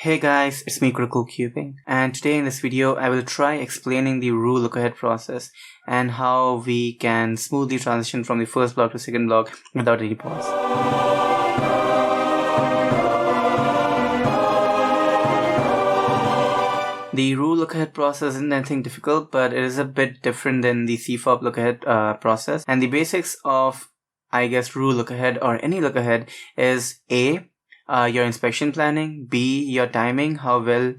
Hey guys, it's me CriticalCubing, and today in this video I will try explaining the Roux Lookahead process and how we can smoothly transition from the first block to second block without any pause. The Roux Lookahead process isn't anything difficult, but it is a bit different than the CFOP Lookahead process. And the basics of, Roux Lookahead or any lookahead is A, your inspection planning, B, your timing, how well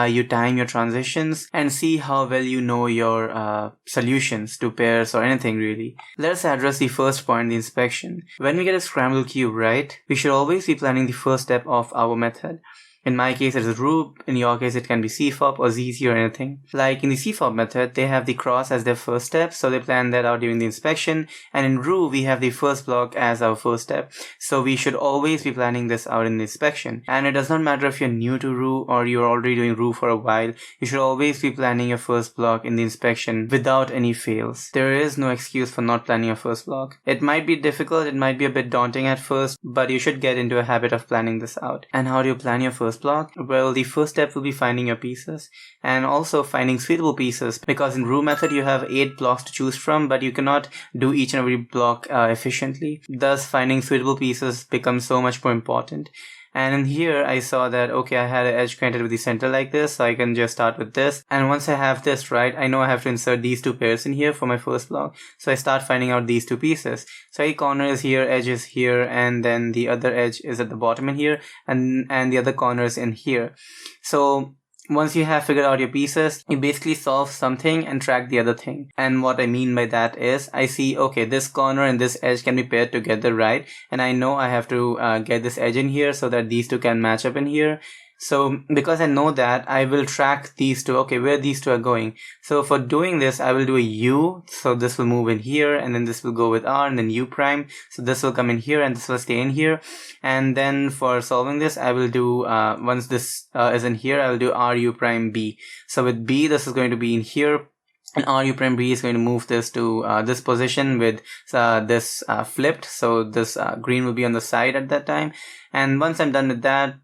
you time your transitions, and C, how well you know your solutions to pairs or anything really. Let's address the first point, the inspection. When we get a scrambled cube, right, we should always be planning the first step of our method. In my case, it is Roux. In your case, it can be CFOP or ZZ or anything. Like in the CFOP method, they have the cross as their first step, so they plan that out during the inspection. And in Roux, we have the first block as our first step. So we should always be planning this out in the inspection. And it does not matter if you're new to Roux or you're already doing Roux for a while, you should always be planning your first block in the inspection without any fails. There is no excuse for not planning your first block. It might be difficult, it might be a bit daunting at first, but you should get into a habit of planning this out. And how do you plan your first block? Well, the first step will be finding your pieces and also finding suitable pieces, because in Roux method you have 8 blocks to choose from, but you cannot do each and every block efficiently. Thus, finding suitable pieces becomes so much more important. And in here, I saw that, okay, I had an edge connected with the center like this, so I can just start with this. And once I have this, right, I know I have to insert these two pairs in here for my first block. So I start finding out these two pieces. So a corner is here, edge is here, and then the other edge is at the bottom in here, and the other corner is in here. So once you have figured out your pieces, you basically solve something and track the other thing. And what I mean by that is, I see, okay, this corner and this edge can be paired together, right? And I know I have to get this edge in here so that these two can match up in here. So because I know that, I will track these two, okay, where these two are going. So for doing this, I will do a U. So this will move in here, and then this will go with R, and then U prime. So this will come in here, and this will stay in here. And then for solving this, I will do, once this is in here, I will do R U prime B. So with B, this is going to be in here. And RU prime B is going to move this to this position with this flipped. So this green will be on the side at that time. And once I'm done with that,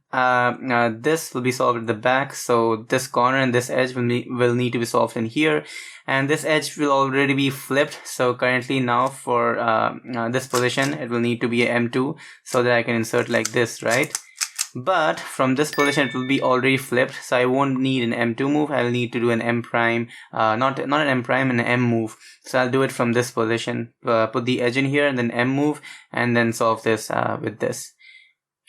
this will be solved at the back. So this corner and this edge will need to be solved in here. And this edge will already be flipped. So currently now for this position, it will need to be a M2 so that I can insert like this, right? But from this position, it will be already flipped, so I won't need an M2 move. I'll need to do an M prime, not an M prime, an M move. So I'll do it from this position, put the edge in here, and then M move, and then solve this with this.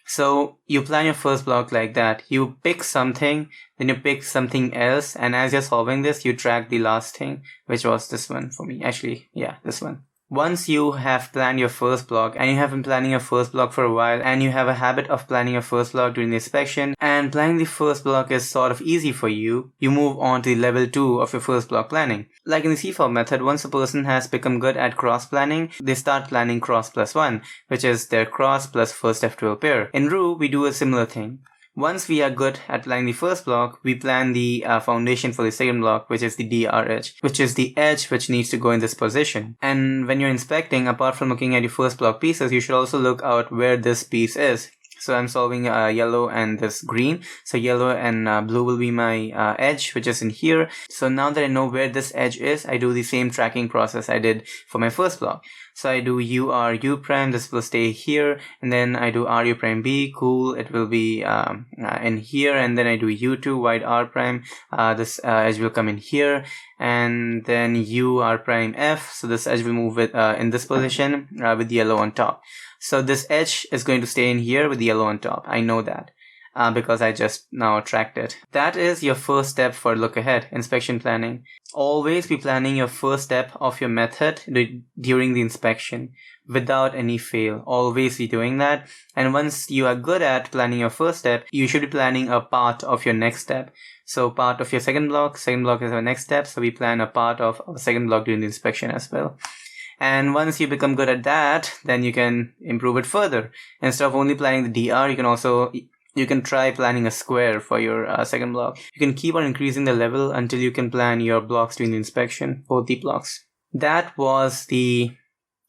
So you plan your first block like that. You pick something, then you pick something else, and as you're solving this, you track the last thing, which was this one for me. Actually, yeah, this one. Once you have planned your first block, and you have been planning your first block for a while, and you have a habit of planning your first block during the inspection, and planning the first block is sort of easy for you, you move on to the level 2 of your first block planning. Like in the CFOP method, once a person has become good at cross planning, they start planning cross plus 1, which is their cross plus first F12 pair. In Roux, we do a similar thing. Once we are good at planning the first block, we plan the foundation for the second block, which is the DR edge, which is the edge which needs to go in this position. And when you're inspecting, apart from looking at your first block pieces, you should also look out where this piece is. So I'm solving yellow and this green. So yellow and blue will be my edge, which is in here. So now that I know where this edge is, I do the same tracking process I did for my first block. So I do U prime, this will stay here, and then I do RU prime B, cool, it will be in here, and then I do U2 wide R prime, this edge will come in here, and then R prime F, so this edge will move with, in this position with the yellow on top. So this edge is going to stay in here with the yellow on top. I know that because I just now tracked it. That is your first step for look ahead, inspection planning. Always be planning your first step of your method during the inspection without any fail. Always be doing that. And once you are good at planning your first step, you should be planning a part of your next step. So part of your second block is our next step. So we plan a part of our second block during the inspection as well. And once you become good at that, then you can improve it further. Instead of only planning the DR, you can try planning a square for your second block. You can keep on increasing the level until you can plan your blocks during the inspection, both the blocks. That was the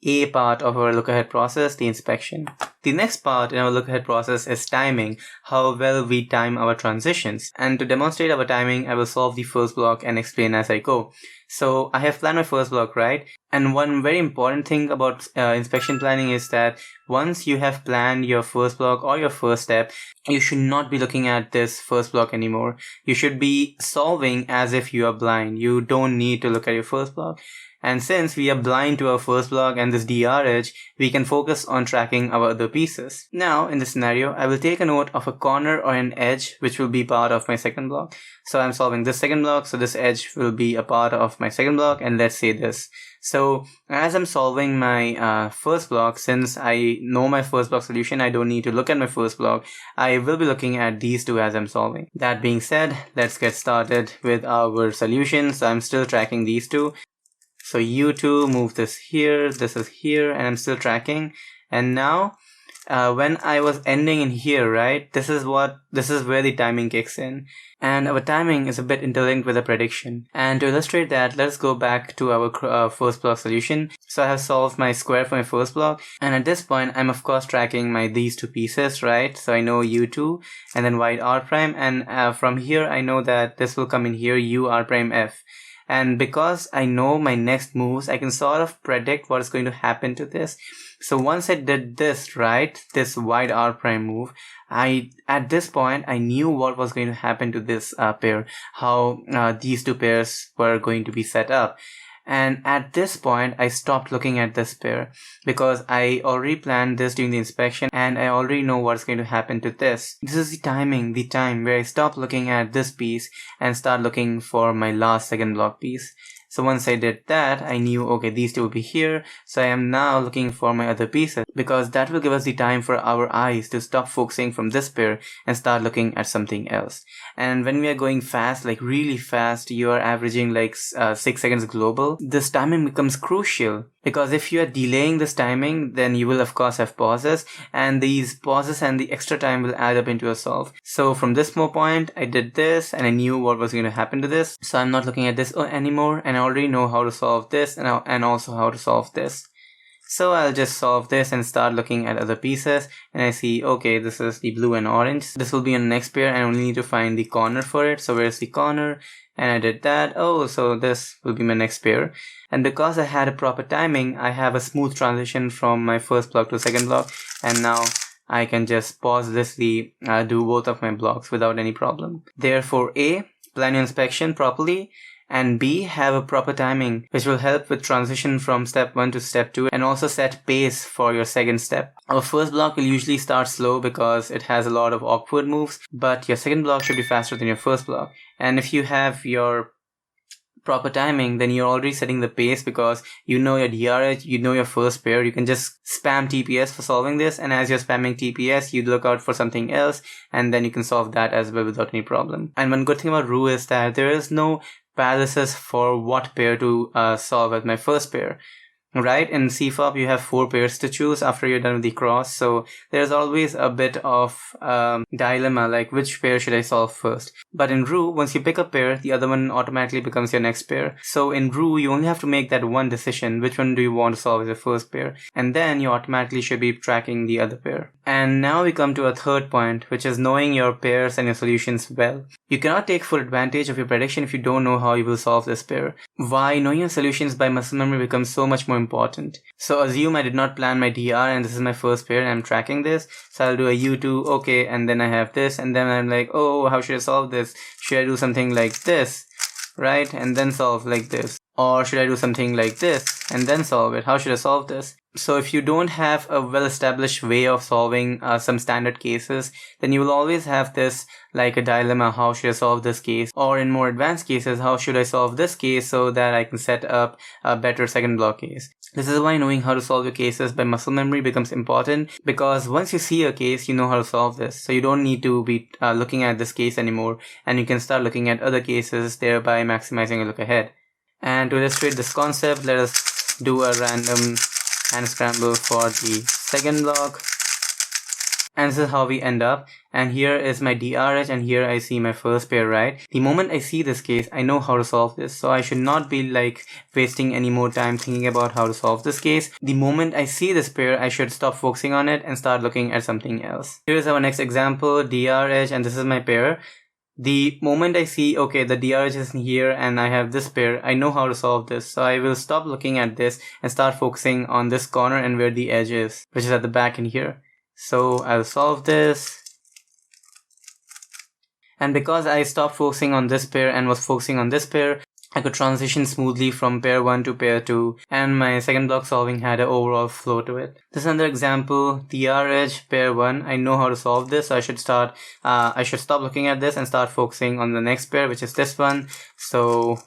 A part of our look-ahead process, the inspection. The next part in our look-ahead process is timing, how well we time our transitions. And to demonstrate our timing, I will solve the first block and explain as I go. So I have planned my first block, right? And one very important thing about inspection planning is that once you have planned your first block or your first step, you should not be looking at this first block anymore. You should be solving as if you are blind. You don't need to look at your first block. And since we are blind to our first block and this DR edge, we can focus on tracking our other pieces. Now, in this scenario, I will take a note of a corner or an edge which will be part of my second block. So I'm solving this second block, so this edge will be a part of my second block, and let's say this. So as I'm solving my first block, since I know my first block solution, I don't need to look at my first block. I will be looking at these two as I'm solving. That being said, let's get started with our solution. So I'm still tracking these two. So U2, move this is here, and I'm still tracking. And now, when I was ending in here, right, this is where the timing kicks in. And our timing is a bit interlinked with the prediction. And to illustrate that, let's go back to our first block solution. So I have solved my square for my first block. And at this point, I'm of course tracking these two pieces, right? So I know U2 and then wide R prime. And from here, I know that this will come in here, U R prime F. And because I know my next moves, I can sort of predict what is going to happen to this. So once I did this, right, this wide R prime move, at this point, I knew what was going to happen to this pair, how these two pairs were going to be set up. And at this point, I stopped looking at this pair because I already planned this during the inspection and I already know what's going to happen to this. This is the time where I stop looking at this piece and start looking for my last second block piece. So once I did that, I knew, okay, these two will be here. So I am now looking for my other pieces because that will give us the time for our eyes to stop focusing from this pair and start looking at something else. And when we are going fast, like really fast, you are averaging like 6 seconds global. This timing becomes crucial because if you are delaying this timing, then you will of course have pauses, and these pauses and the extra time will add up into a solve. So from this point, I did this and I knew what was going to happen to this. So I'm not looking at this anymore, and I already know how to solve this and also how to solve this. So I'll just solve this and start looking at other pieces, and I see, okay, this is the blue and orange. This will be on the next pair, and I only need to find the corner for it. So where's the corner? And I did that. Oh, so this will be my next pair. And because I had a proper timing, I have a smooth transition from my first block to second block, and now I can just pauselessly do both of my blocks without any problem. Therefore, A, plan your inspection properly, and B, have a proper timing, which will help with transition from step 1 to step 2 and also set pace for your second step. Our first block will usually start slow because it has a lot of awkward moves, but your second block should be faster than your first block. And if you have your proper timing, then you're already setting the pace because you know your DRH, you know your first pair. You can just spam TPS for solving this, and as you're spamming TPS, you look out for something else, and then you can solve that as well without any problem. And one good thing about Roux is that there is no paralysis for what pair to solve as my first pair. Right? In CFOP, you have 4 pairs to choose after you're done with the cross. So there's always a bit of dilemma, like which pair should I solve first? But in Roux, once you pick a pair, the other one automatically becomes your next pair. So in Roux, you only have to make that one decision. Which one do you want to solve as your first pair? And then you automatically should be tracking the other pair. And now we come to a third point, which is knowing your pairs and your solutions well. You cannot take full advantage of your prediction if you don't know how you will solve this pair. Why knowing your solutions by muscle memory becomes so much more important. So assume I did not plan my DR and this is my first pair and I'm tracking this. So I'll do a U2, okay, and then I have this, and then I'm like, oh, how should I solve this? Should I do something like this, right? And then solve like this. Or should I do something like this and then solve it? How should I solve this? So if you don't have a well-established way of solving some standard cases, then you will always have this like a dilemma, how should I solve this case? Or in more advanced cases, how should I solve this case so that I can set up a better second block case? This is why knowing how to solve your cases by muscle memory becomes important, because once you see a case, you know how to solve this. So you don't need to be looking at this case anymore, and you can start looking at other cases, thereby maximizing your look ahead. And to illustrate this concept, let us do a random hand scramble for the second block. And this is how we end up. And here is my DR edge, and here I see my first pair, right? The moment I see this case, I know how to solve this. So I should not be like wasting any more time thinking about how to solve this case. The moment I see this pair, I should stop focusing on it and start looking at something else. Here is our next example, DR edge, and this is my pair. The moment I see, okay, the DR edge is here and I have this pair, I know how to solve this. So I will stop looking at this and start focusing on this corner and where the edge is, which is at the back in here. So I'll solve this. And because I stopped focusing on this pair and was focusing on this pair, I could transition smoothly from pair 1 to pair 2, and my second block solving had an overall flow to it. This is another example, DR edge, pair 1. I know how to solve this, so I should stop looking at this and start focusing on the next pair, which is this one. So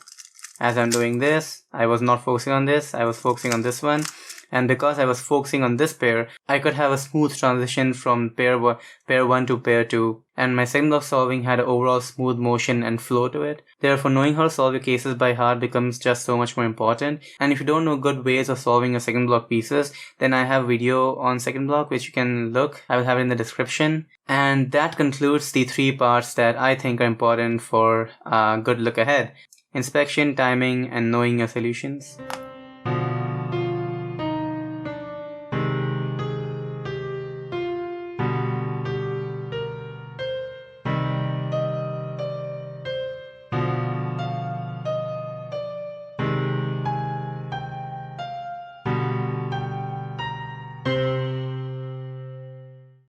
as I'm doing this, I was not focusing on this, I was focusing on this one. And because I was focusing on this pair, I could have a smooth transition from pair 1 to pair 2. And my second block solving had an overall smooth motion and flow to it. Therefore, knowing how to solve your cases by heart becomes just so much more important. And if you don't know good ways of solving your second block pieces, then I have a video on second block which you can look. I will have it in the description. And that concludes the 3 parts that I think are important for a good look ahead: inspection, timing, and knowing your solutions.